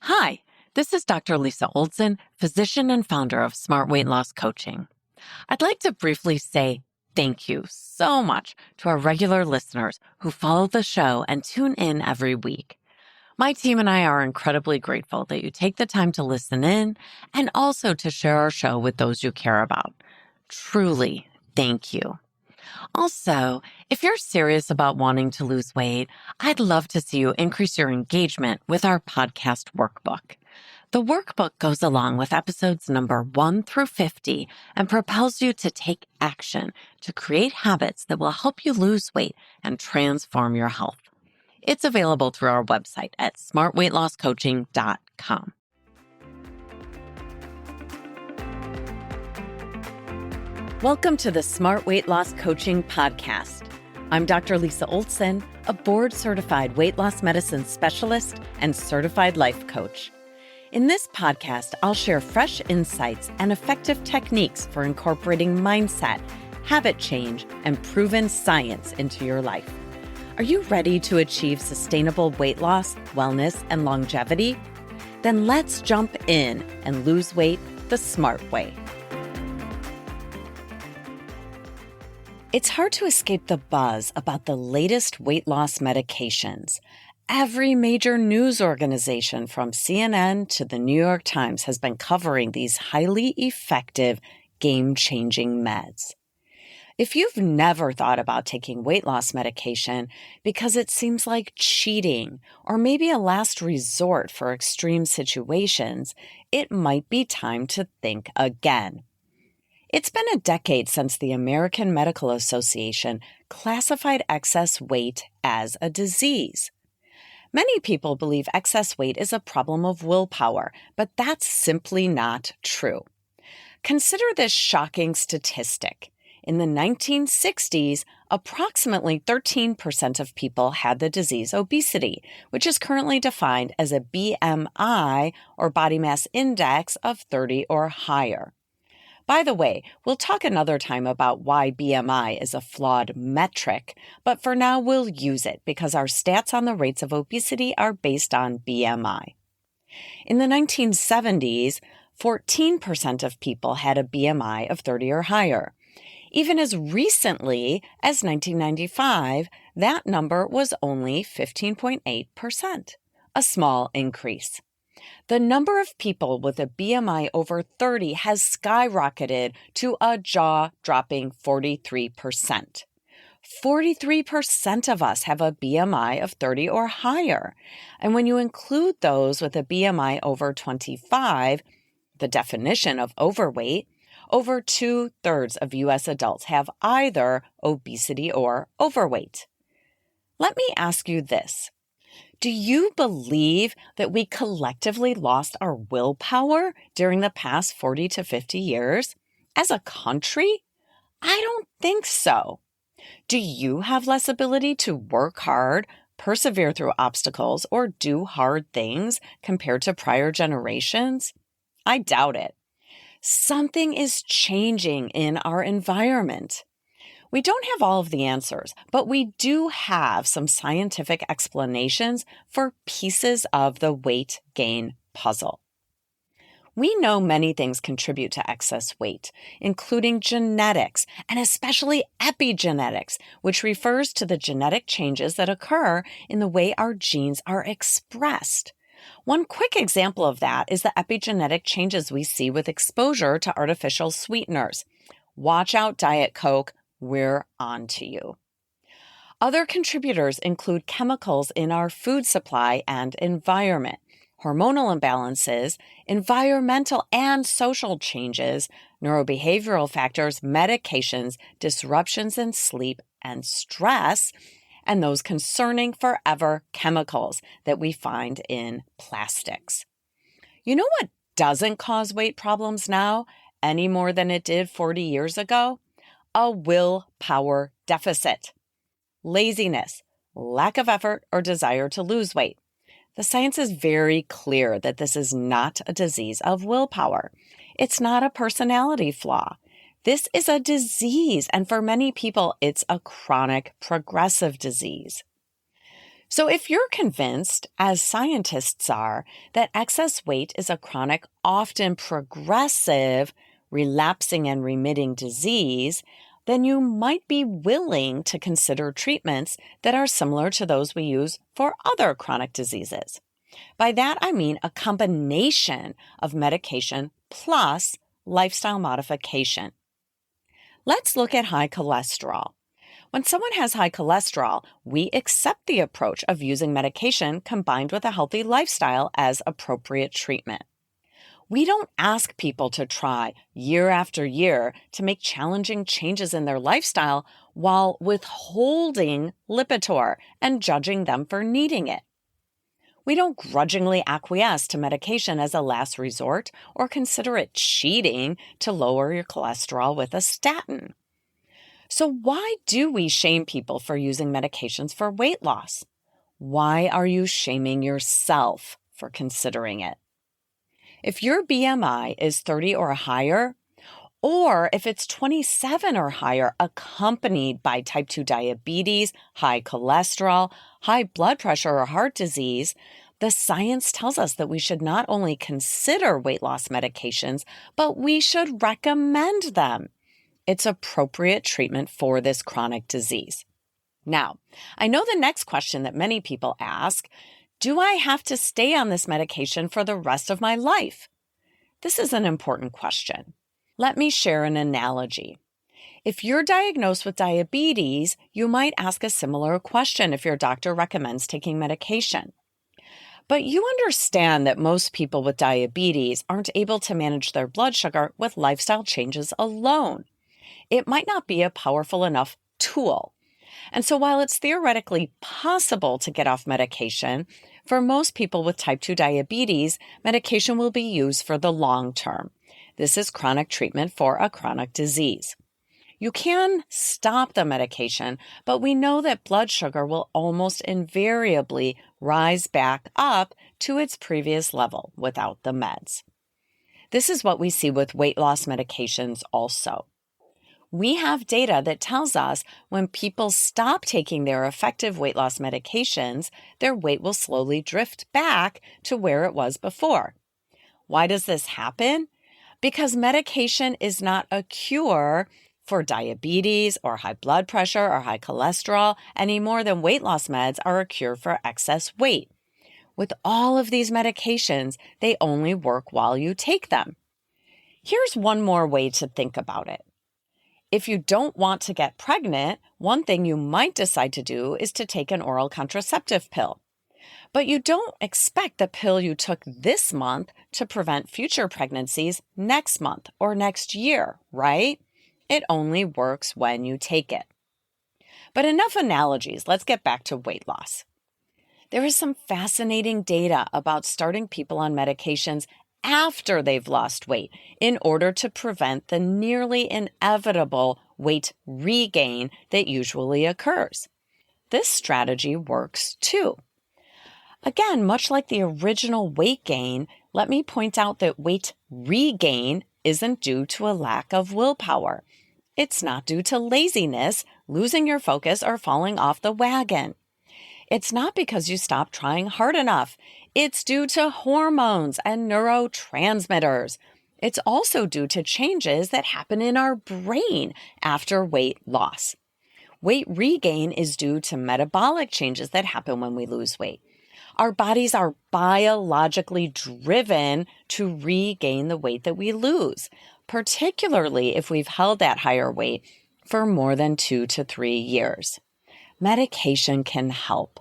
Hi, this is Dr. Lisa Oldson, physician and founder of Smart Weight Loss Coaching. I'd like to briefly say thank you so much to our regular listeners who follow the show and tune in every week. My team and I are incredibly grateful that you take the time to listen in and also to share our show with those you care about. Truly, thank you. Also, if you're serious about wanting to lose weight, I'd love to see you increase your engagement with our podcast workbook. The workbook goes along with episodes number 1 through 50 and propels you to take action to create habits that will help you lose weight and transform your health. It's available through our website at smartweightlosscoaching.com. Welcome to the Smart Weight Loss Coaching Podcast. I'm Dr. Lisa Oldson, a board-certified weight loss medicine specialist and certified life coach. In this podcast, I'll share fresh insights and effective techniques for incorporating mindset, habit change, and proven science into your life. Are you ready to achieve sustainable weight loss, wellness, and longevity? Then let's jump in and lose weight the smart way. It's hard to escape the buzz about the latest weight loss medications. Every major news organization from CNN to the New York Times has been covering these highly effective, game-changing meds. If you've never thought about taking weight loss medication because it seems like cheating or maybe a last resort for extreme situations, it might be time to think again. It's been a decade since the American Medical Association classified excess weight as a disease. Many people believe excess weight is a problem of willpower, but that's simply not true. Consider this shocking statistic. In the 1960s, approximately 13% of people had the disease obesity, which is currently defined as a BMI or body mass index of 30 or higher. By the way, we'll talk another time about why BMI is a flawed metric, but for now we'll use it because our stats on the rates of obesity are based on BMI. In the 1970s, 14% of people had a BMI of 30 or higher. Even as recently as 1995, that number was only 15.8%, a small increase. The number of people with a BMI over 30 has skyrocketed to a jaw-dropping 43%. 43% of us have a BMI of 30 or higher. And when you include those with a BMI over 25, the definition of overweight, over 2/3 of U.S. adults have either obesity or overweight. Let me ask you this. Do you believe that we collectively lost our willpower during the past 40 to 50 years? As a country? I don't think so. Do you have less ability to work hard, persevere through obstacles, or do hard things compared to prior generations? I doubt it. Something is changing in our environment. We don't have all of the answers, but we do have some scientific explanations for pieces of the weight gain puzzle. We know many things contribute to excess weight, including genetics and especially epigenetics, which refers to the genetic changes that occur in the way our genes are expressed. One quick example of that is the epigenetic changes we see with exposure to artificial sweeteners. Watch out, Diet Coke. We're on to you. Other contributors include chemicals in our food supply and environment, hormonal imbalances, environmental and social changes, neurobehavioral factors, medications, disruptions in sleep and stress, and those concerning forever chemicals that we find in plastics. You know what doesn't cause weight problems now any more than it did 40 years ago? A willpower deficit, laziness, lack of effort, or desire to lose weight. The science is very clear that this is not a disease of willpower. It's not a personality flaw. This is a disease, and for many people, it's a chronic progressive disease. So if you're convinced, as scientists are, that excess weight is a chronic, often progressive, relapsing and remitting disease, then you might be willing to consider treatments that are similar to those we use for other chronic diseases. By that, I mean a combination of medication plus lifestyle modification. Let's look at high cholesterol. When someone has high cholesterol, we accept the approach of using medication combined with a healthy lifestyle as appropriate treatment. We don't ask people to try year after year to make challenging changes in their lifestyle while withholding Lipitor and judging them for needing it. We don't grudgingly acquiesce to medication as a last resort or consider it cheating to lower your cholesterol with a statin. So why do we shame people for using medications for weight loss? Why are you shaming yourself for considering it? If your BMI is 30 or higher, or if it's 27 or higher, accompanied by type 2 diabetes, high cholesterol, high blood pressure, or heart disease, the science tells us that we should not only consider weight loss medications, but we should recommend them. It's appropriate treatment for this chronic disease. Now, I know the next question that many people ask, do I have to stay on this medication for the rest of my life? This is an important question. Let me share an analogy. If you're diagnosed with diabetes, you might ask a similar question if your doctor recommends taking medication. But you understand that most people with diabetes aren't able to manage their blood sugar with lifestyle changes alone. It might not be a powerful enough tool. And so while it's theoretically possible to get off medication, for most people with type 2 diabetes, medication will be used for the long term. This is chronic treatment for a chronic disease. You can stop the medication, but we know that blood sugar will almost invariably rise back up to its previous level without the meds. This is what we see with weight loss medications also. We have data that tells us when people stop taking their effective weight loss medications, their weight will slowly drift back to where it was before. Why does this happen? Because medication is not a cure for diabetes or high blood pressure or high cholesterol any more than weight loss meds are a cure for excess weight. With all of these medications, they only work while you take them. Here's one more way to think about it. If you don't want to get pregnant, one thing you might decide to do is to take an oral contraceptive pill. But you don't expect the pill you took this month to prevent future pregnancies next month or next year, right? It only works when you take it. But enough analogies, let's get back to weight loss. There is some fascinating data about starting people on medications after they've lost weight in order to prevent the nearly inevitable weight regain that usually occurs. This strategy works too. Again, much like the original weight gain, let me point out that weight regain isn't due to a lack of willpower. It's not due to laziness, losing your focus, or falling off the wagon. It's not because you stopped trying hard enough. It's due to hormones and neurotransmitters. It's also due to changes that happen in our brain after weight loss. Weight regain is due to metabolic changes that happen when we lose weight. Our bodies are biologically driven to regain the weight that we lose, particularly if we've held that higher weight for more than 2 to 3 years. Medication can help.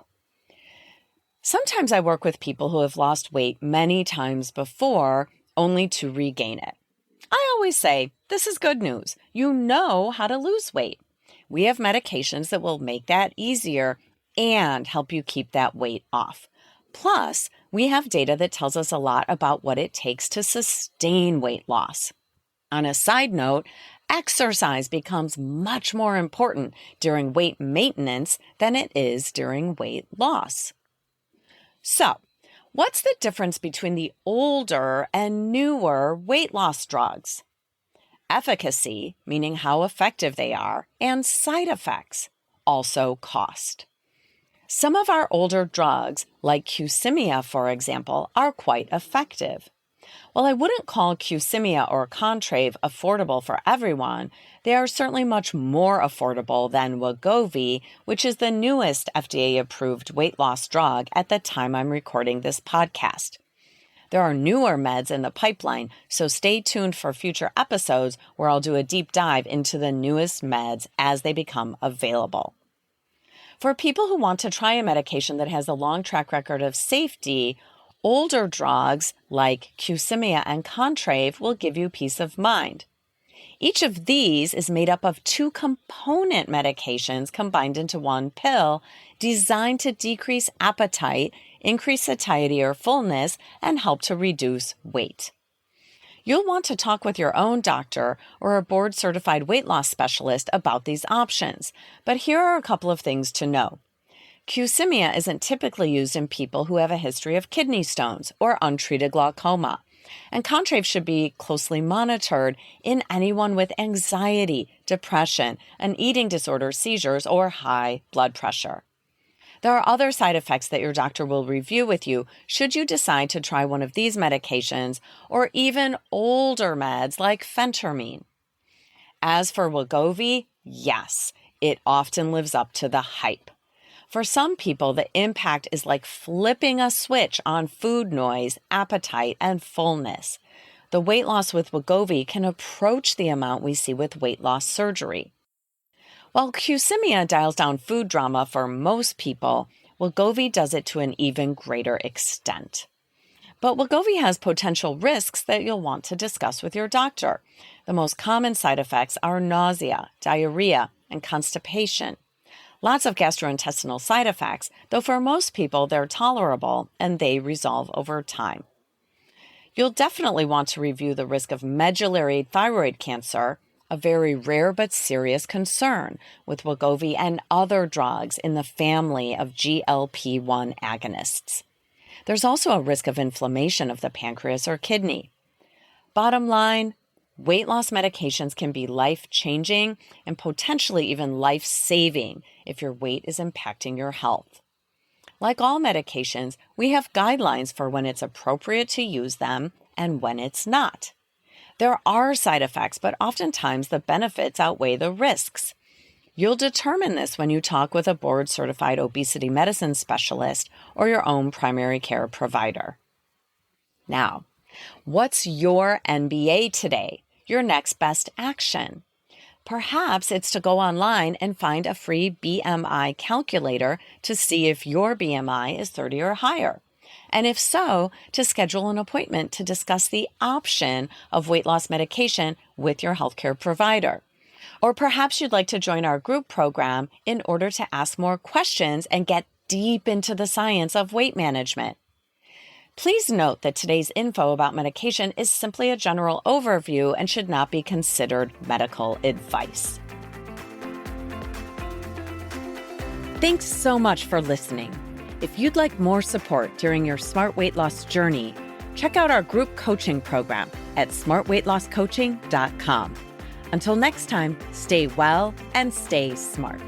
Sometimes I work with people who have lost weight many times before, only to regain it. I always say, this is good news. You know how to lose weight. We have medications that will make that easier and help you keep that weight off. Plus, we have data that tells us a lot about what it takes to sustain weight loss. On a side note, exercise becomes much more important during weight maintenance than it is during weight loss. So, what's the difference between the older and newer weight loss drugs? Efficacy, meaning how effective they are, and side effects, also cost. Some of our older drugs, like Qsymia, for example, are quite effective. While I wouldn't call Qsymia or Contrave affordable for everyone, they are certainly much more affordable than Wegovy, which is the newest FDA-approved weight loss drug at the time I'm recording this podcast. There are newer meds in the pipeline, so stay tuned for future episodes where I'll do a deep dive into the newest meds as they become available. For people who want to try a medication that has a long track record of safety, older drugs like Qsymia and Contrave will give you peace of mind. Each of these is made up of 2 component medications combined into one pill designed to decrease appetite, increase satiety or fullness, and help to reduce weight. You'll want to talk with your own doctor or a board-certified weight loss specialist about these options, but here are a couple of things to know. Qsymia isn't typically used in people who have a history of kidney stones or untreated glaucoma, and Contrave should be closely monitored in anyone with anxiety, depression, an eating disorder, seizures, or high blood pressure. There are other side effects that your doctor will review with you should you decide to try one of these medications or even older meds like phentermine. As for Wegovy, yes, it often lives up to the hype. For some people, the impact is like flipping a switch on food noise, appetite, and fullness. The weight loss with Wegovy can approach the amount we see with weight loss surgery. While Qsymia dials down food drama for most people, Wegovy does it to an even greater extent. But Wegovy has potential risks that you'll want to discuss with your doctor. The most common side effects are nausea, diarrhea, and constipation. Lots of gastrointestinal side effects, though for most people they're tolerable and they resolve over time. You'll definitely want to review the risk of medullary thyroid cancer, a very rare but serious concern with Wegovy and other drugs in the family of GLP-1 agonists. There's also a risk of inflammation of the pancreas or kidney. Bottom line, weight loss medications can be life-changing and potentially even life-saving if your weight is impacting your health. Like all medications, we have guidelines for when it's appropriate to use them and when it's not. There are side effects, but oftentimes the benefits outweigh the risks. You'll determine this when you talk with a board-certified obesity medicine specialist or your own primary care provider. Now, what's your NBA today? Your next best action? Perhaps it's to go online and find a free BMI calculator to see if your BMI is 30 or higher. And if so, to schedule an appointment to discuss the option of weight loss medication with your healthcare provider. Or perhaps you'd like to join our group program in order to ask more questions and get deep into the science of weight management. Please note that today's info about medication is simply a general overview and should not be considered medical advice. Thanks so much for listening. If you'd like more support during your smart weight loss journey, check out our group coaching program at smartweightlosscoaching.com. Until next time, stay well and stay smart.